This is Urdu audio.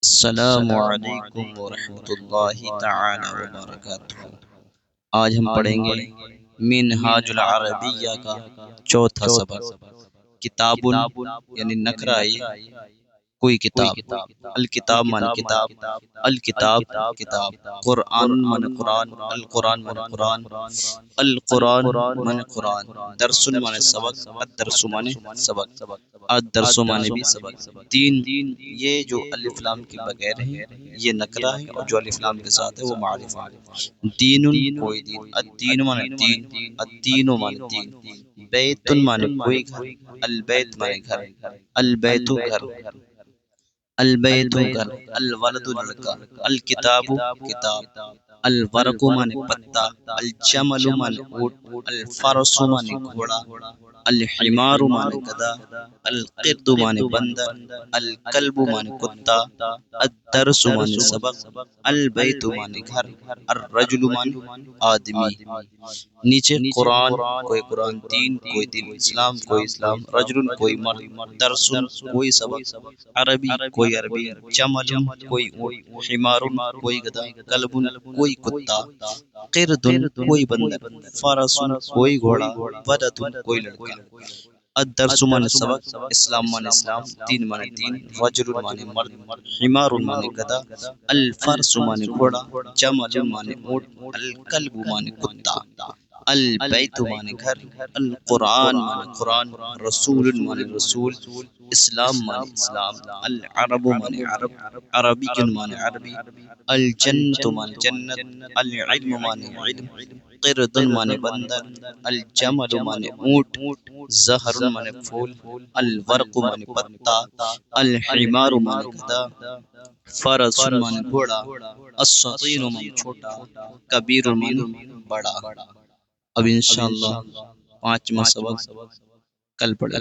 السلام علیکم ورحمۃ اللہ تعالی وبرکاتہ۔ آج ہم پڑھیں گے منہاج العربیہ کا چوتھا سبق، کتاب یعنی نکرہ کوئی کتاب، الکتاب مانے کتاب، الکتاب کتاب، قرآن مانے قرآن، القرآن مانے قرآن، القرآن مانے قرآن، درس مانے سبق، الدرس مانے سبق، الدرس مانے بھی سبق۔ تین یہ جو الف لام کے بغیر ہے یہ نکرہ ہے، اور جو الف لام کے ساتھ ہے وہ معرفہ ہے۔ دین کوئی دین، الدین مانے دین، الدین مانے دین، بیت مانے کوئی گھر، البیت مانے گھر، البیت گھر، البیت گھر، الولد لڑکا، الکتاب کتاب، الورق مانے پتا، الجمل مانے اونٹ، الفرس مانے گھوڑا، الحمار مانے گدھا، القرد مانے بندر، الکلب مانے کتا، الدرس مانے سبق، البیت مانے گھر، الرجل مانے آدمی۔ نیچے قرآن کوئی قرآن، دین کوئی دین، اسلام کوئی اسلام، رجل کوئی مرد، درس کوئی سبق، عربی کوئی عربی، جمل کوئی اونٹ، حمار کوئی گدھا، کلب کوئی کتا، قرد کوئی بندر، فرس کوئی گھوڑا، ولد کوئی لڑکا۔ الدرس مانے سبق، اسلام مانے اسلام، دین مانے دین، رجل مانے مرد، حمار مانے گدھا، الفرس مانے گھوڑا، جمل مانے اونٹ، الکلب مانے کتا، البیت مانے گھر، القرآن مانے قرآن، رسول مانے رسول، اسلام مانے اسلام، العرب مانے عرب، عربی مانے عربی، الجنت مانے جنت، العلم مانے علم، قرد مانے بندر، الجمل مانے اونٹ، زہر مانے پھول، الورق مانے پتا، الحمار مانے گدھا، فرس مانے گھوڑا، الصغیر مانے چھوٹا، کبیر مانے بڑا۔ اب انشاءاللہ پانچواں سبق کل پڑھیں۔